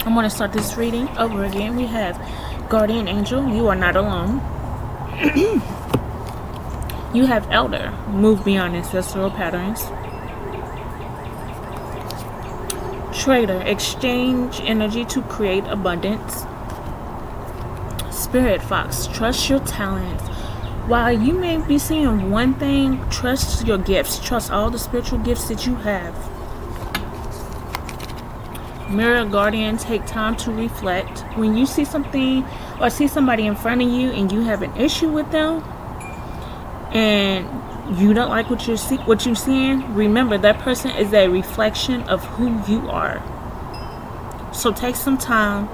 I'm going to start this reading over again. We have Guardian Angel, you are not alone. You have Elder, move beyond ancestral patterns. Trader, exchange energy to create abundance. Spirit Fox, trust your talents. While you may be seeing one thing, trust your gifts. Trust all the spiritual gifts that you have. Mirror Guardian, take time to reflect. When you see something or see somebody in front of you and you have an issue with them and you don't like what you're seeing, remember that person is a reflection of who you are. So take some time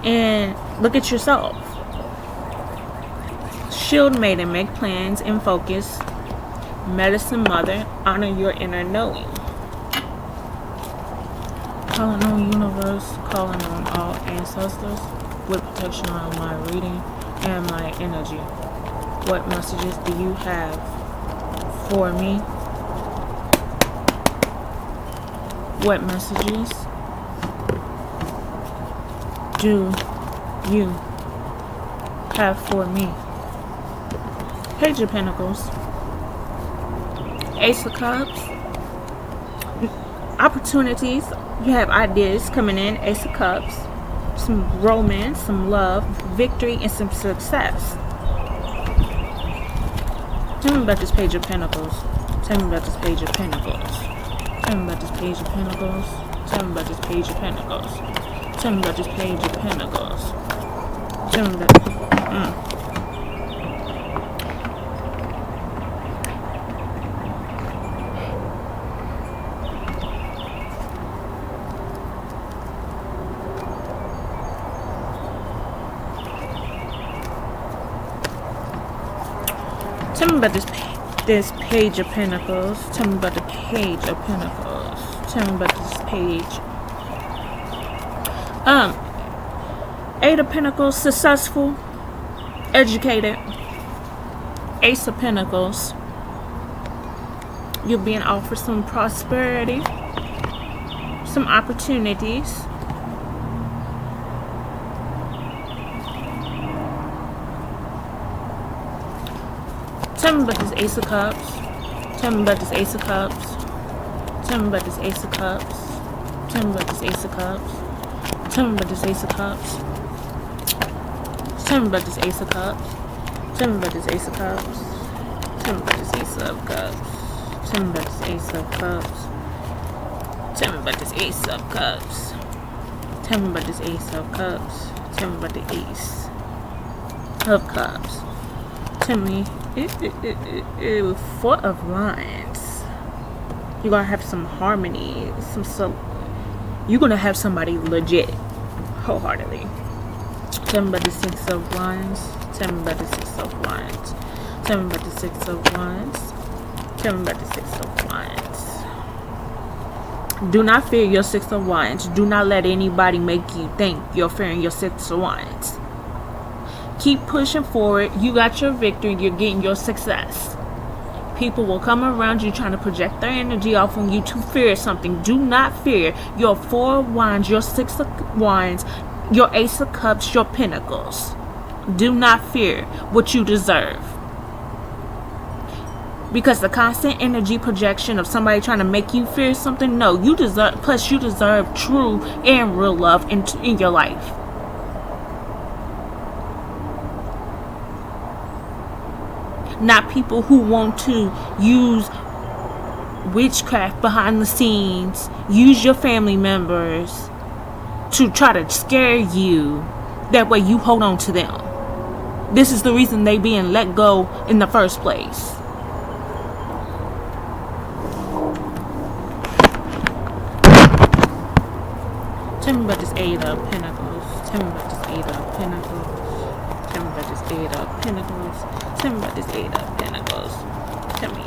and look at yourself. Shield Maiden, make plans and focus. Medicine Mother, honor your inner knowing. Calling on universe, calling on all ancestors with protection on my reading and my energy. What messages do you have for me? What messages do you have for me? Page of Pentacles, Ace of Cups, opportunities. You have ideas coming in. Ace of Cups, some romance, some love, victory, and some success. Tell me about this Page of Pentacles. Tell me about this Page of Pentacles. Tell me about this Page of Pentacles. Tell me about this Page of Pentacles. Tell me about this Page of Pentacles. Tell me about Tell me about this Page of Pentacles. Tell me about the Page of Pentacles. Tell me about this page. Eight of Pentacles, successful, educated. Ace of Pentacles, you're being offered some prosperity, some opportunities. Tell me about this Ace of Cups. Tell me about this Ace of Cups. Tell me about this Ace of Cups. Tell me about this Ace of Cups. Tell me about this Ace of Cups. Tell me about this Ace of Cups. Tell me about this Ace of Cups. Tell me about this Ace of Cups. Tell me about this Ace of Cups. Tell me about this Ace of Cups. Tell me about this Ace of Cups. Tell me about the Ace of Cups. Tell me. Four of Wands. You're gonna have some harmony. You're gonna have somebody legit, wholeheartedly. Tell me about the Six of Wands. Tell me about the Six of Wands. Tell me about the Six of Wands. Tell me about the Six of Wands. Do not fear your Six of Wands. Do not let anybody make you think you're fearing your Six of Wands. Keep pushing forward. You got your victory. You're getting your success. People will come around you trying to project their energy off on you to fear something. Do not fear your Four of Wands, your Six of Wands, your Ace of Cups, your Pentacles. Do not fear what you deserve. Because the constant energy projection of somebody trying to make you fear something, no, you deserve, plus you deserve true and real love in your life. Not people who want to use witchcraft behind the scenes, use your family members to try to scare you. That way you hold on to them. This is the reason they being let go in the first place. Tell me about this Eight of Pentacles. Tell me about this Eight of Pentacles. Tell me about this Eight of Pentacles. Tell me about this Eight of Pentacles. Tell me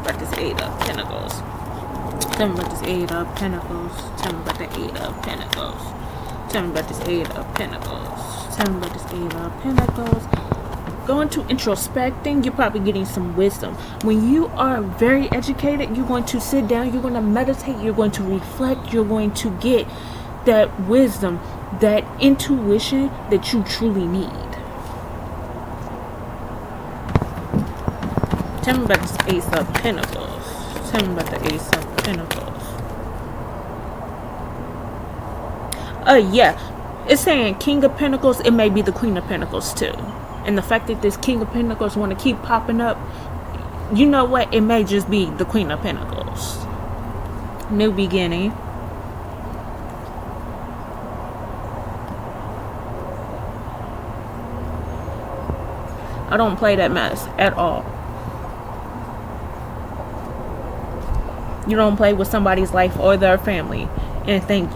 about this Eight of Pentacles. Tell me about this Eight of Pentacles. Tell me about the Eight of Pentacles. Tell me about this Eight of Pentacles. Tell me about this Eight of Pentacles. going to introspecting, you're probably getting some wisdom. When you are very educated, you're going to sit down, you're going to meditate, you're going to reflect, you're going to get that wisdom, that intuition that you truly need. Tell me about this Ace of Pentacles. Tell me about the Ace of Pentacles. Yeah. It's saying King of Pentacles. It may be the Queen of Pentacles too. And the fact that this King of Pentacles want to keep popping up, you know what? It may just be the Queen of Pentacles. New beginning. I don't play that mess at all. You don't play with somebody's life or their family and think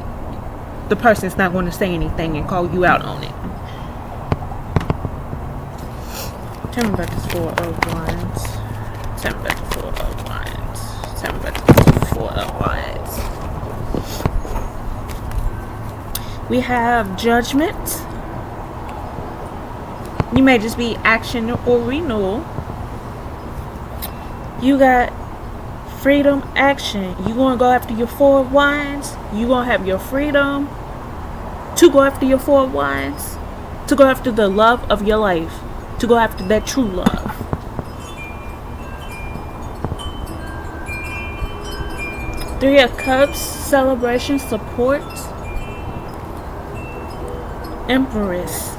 the person's not going to say anything and call you out on it. Tell me about this Four of Wands. Tell me about the Four of Wands. Tell me about the Four of Wands. We have Judgment. You may just be action or renewal. You got freedom, action. You going to go after your Four of Wands. You going to have your freedom to go after your Four of Wands. To go after the love of your life. To go after that true love. Three of Cups, celebration, support. Empress,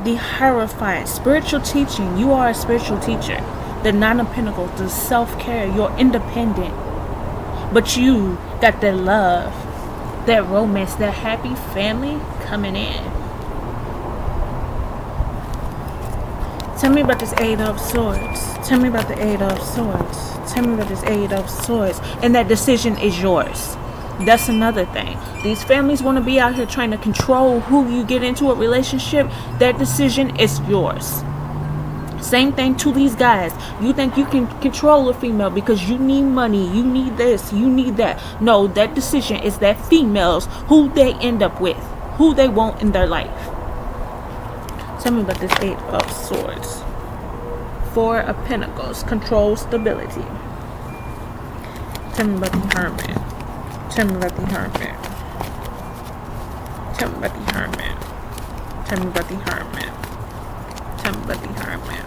the Hierophant, spiritual teaching. You are a spiritual teacher. The Nine of Pentacles, the self-care. You're independent. But you got that love, that romance, that happy family coming in. Tell me about this Eight of Swords. Tell me about the Eight of Swords. Tell me about this Eight of Swords. And that decision is yours. That's another thing. These families want to be out here trying to control who you get into a relationship. That decision is yours. Same thing to these guys. You think you can control a female because you need money, you need this, you need that. No, that decision is that females who they end up with, who they want in their life. Tell me about this Eight of Swords. Four of Pentacles, control, stability. Tell me about the Hermit. Tell me about the Hermit. Tell me about the Hermit. Tell me about the Hermit. Tell me about the Hermit.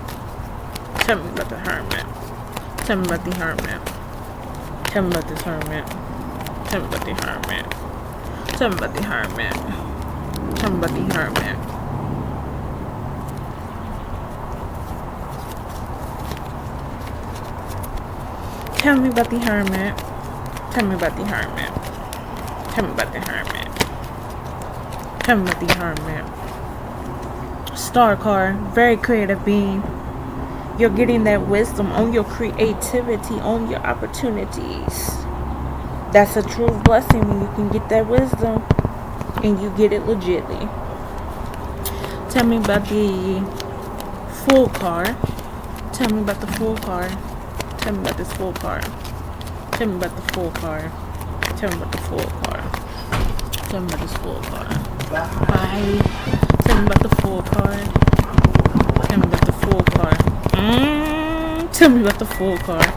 Tell me about the Hermit. Tell me about the Hermit. Tell me about this Hermit. Tell me about the Hermit. Tell me about the Hermit. Tell me about the Hermit. Tell me about the Hermit. Tell me about the Hermit. Tell me about the Hermit. Tell me about the Hermit. Star card, very creative being. You're getting that wisdom on your creativity, on your opportunities. That's a true blessing when you can get that wisdom and you get it legitly. Tell me about the Fool card. Tell me about the Fool card. Tell me about this Fool card. Tell me about the Fool card. Tell me about the Fool card. Tell me about this Fool card. Bye. Tell me about the Fool card. Tell me about the Fool card. Tell me about the Fool card.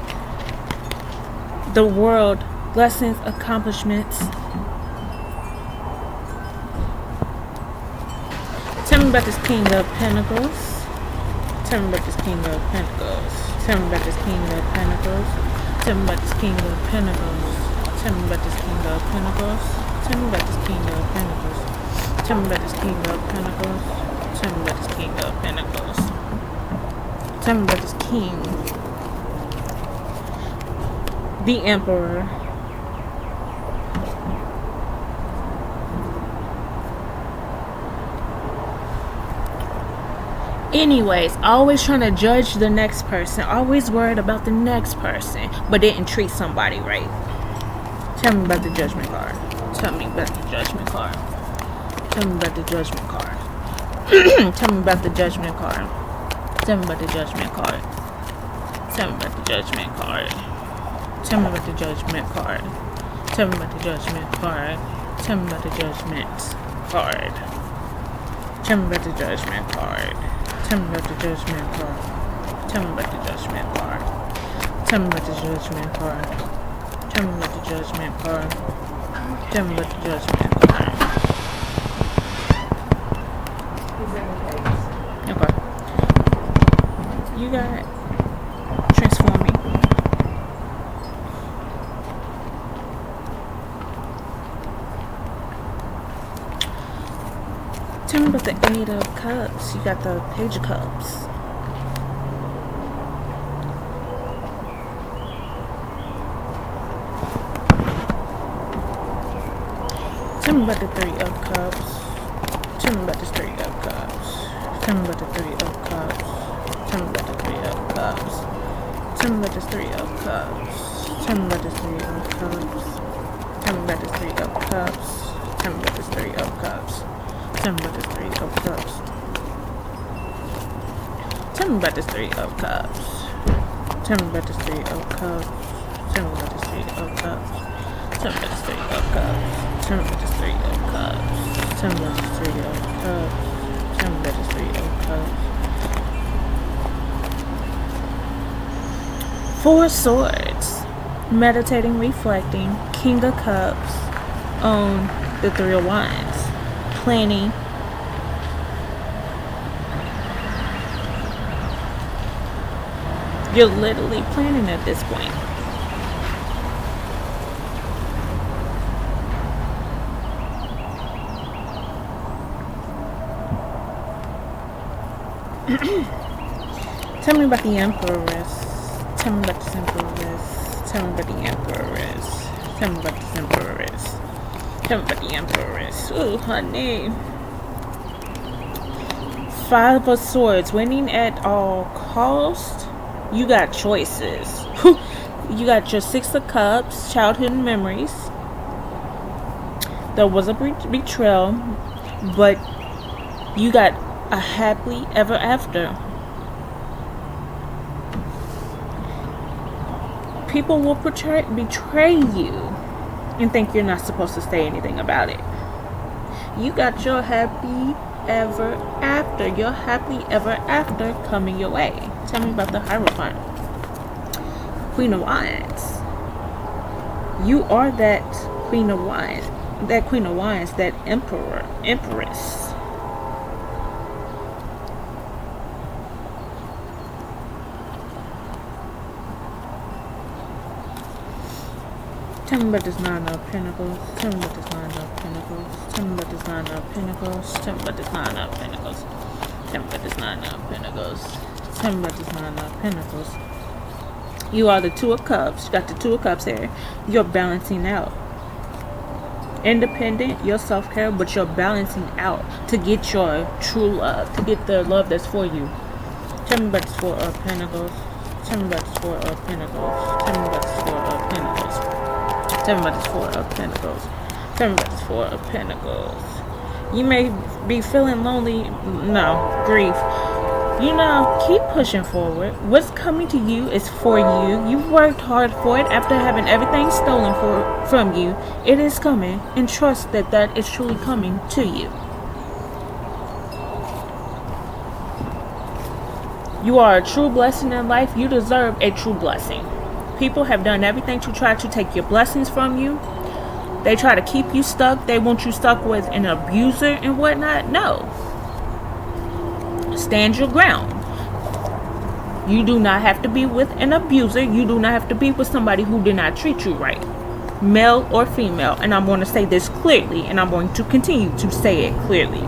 The World, blessings, accomplishments. Tell me about this King of Pentacles. Tell me about this King of Pentacles. Tell me about this King of Pentacles. Tell me about this King of Pentacles. Tell me about this King of Pentacles. Tell me about this King of Pentacles. Tell me about this King of Pentacles. Tell me about this King of Pentacles. Tell me about this King. The Emperor. Anyways, always trying to judge the next person. Always worried about the next person, but didn't treat somebody right. Tell me about the Judgment card. Tell me about the Judgment card. Tell me about the Judgment card. Tell me about the Judgment card. Tell me about the Judgment card. Tell me about the Judgment card. Tell me about the Judgment card. Tell me about the Judgment card. Tell me about the Judgment card. Tell me about the Judgment card. Tell me about the judgment card. Tell me about the judgment card. Tell me about the judgment card. Tell me about the judgment card. Tell me about the judgment card. Okay. You got transforming. Tell me about the Eight of Cups. You got the Page of Cups. Tell me about the Three of Cups. Tell me about the Three of Cups. Tell me about the Three of Cups. Tell me about the Three of Cups. Tell me about the Three of Cups. Tell me about the Three of Cups. Tell me about the Three of Cups. Tell me about the Three of Cups. Tell me about the Three of Cups. Tell me about the Three of Cups. Tell me about the Three of Cups. Tell me about the Three of Cups. Tell me about the Three of Cups. Tell me about the Three of Cups. Tell me about the Three of Cups. Tell me about the Three of Cups. Four Swords. Meditating, reflecting. King of Cups. On the Three of Wands. Planning. You're literally planning at this point. Tell me about the Empress. Tell me about the Empress. Tell me about the Empress. Tell me about the Empress. Tell me about the Empress. Ooh, honey. Five of Swords. Winning at all cost. You got choices. You got your Six of Cups. Childhood memories. There was a betrayal. But you got a happily ever after. People will betray you and think you're not supposed to say anything about it. You got your happy ever after. Your happily ever after coming your way. Tell me about the Hierophant. Queen of Wands. You are that Queen of Wands. That Queen of Wands. That Empress. Tell me about this Nine of Pentacles. Tell me about this Nine of Pentacles. Tell me about this Nine of Pentacles. Tell me about this Nine of Pentacles. Tell me about this Nine of Pentacles. Tell me about this Nine of Pentacles. You are the Two of Cups. You got the Two of Cups here. You're balancing out. Independent, your self-care, but you're balancing out to get your true love, to get the love that's for you. Tell me about this Four of Pentacles. Tell me about this Four of Pentacles. Tell me about this Four of Pentacles. Tell me about this Four of Pentacles. Tell me about this Four of Pentacles. You may be feeling lonely. No, grief. You know, keep pushing forward. What's coming to you is for you. You've worked hard for it after having everything stolen from you. It is coming, and trust that that is truly coming to you. You are a true blessing in life. You deserve a true blessing. People have done everything to try to take your blessings from you. They try to keep you stuck. They want you stuck with an abuser and whatnot. No. Stand your ground. You do not have to be with an abuser. You do not have to be with somebody who did not treat you right. Male or female. And I'm going to say this clearly, and I'm going to continue to say it clearly.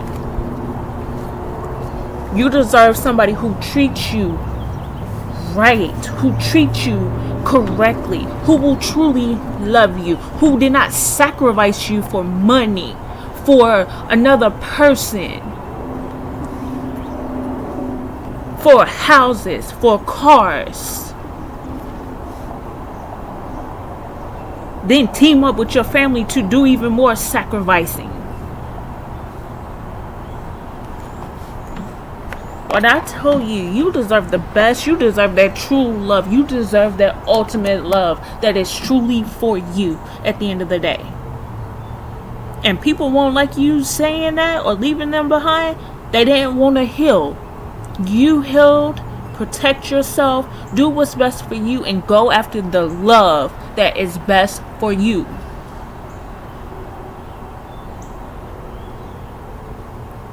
You deserve somebody who treats you right, who treats you correctly, who will truly love you, who did not sacrifice you for money, for another person, for houses, for cars. Then team up with your family to do even more sacrificing. When I tell you, you deserve the best, you deserve that true love, you deserve that ultimate love that is truly for you at the end of the day. And people won't like you saying that or leaving them behind. They didn't want to heal. You healed, protect yourself, do what's best for you, and go after the love that is best for you.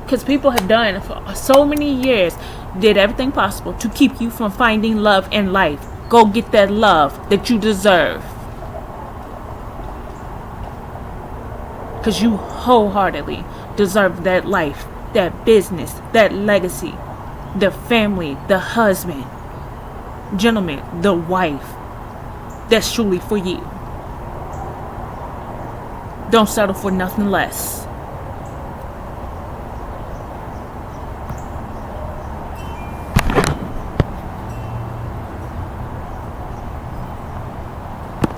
Because people have done for so many years, did everything possible to keep you from finding love in life. Go get that love that you deserve. Because you wholeheartedly deserve that life, that business, that legacy, the family, the husband, gentleman, the wife that's truly for you. Don't settle for nothing less.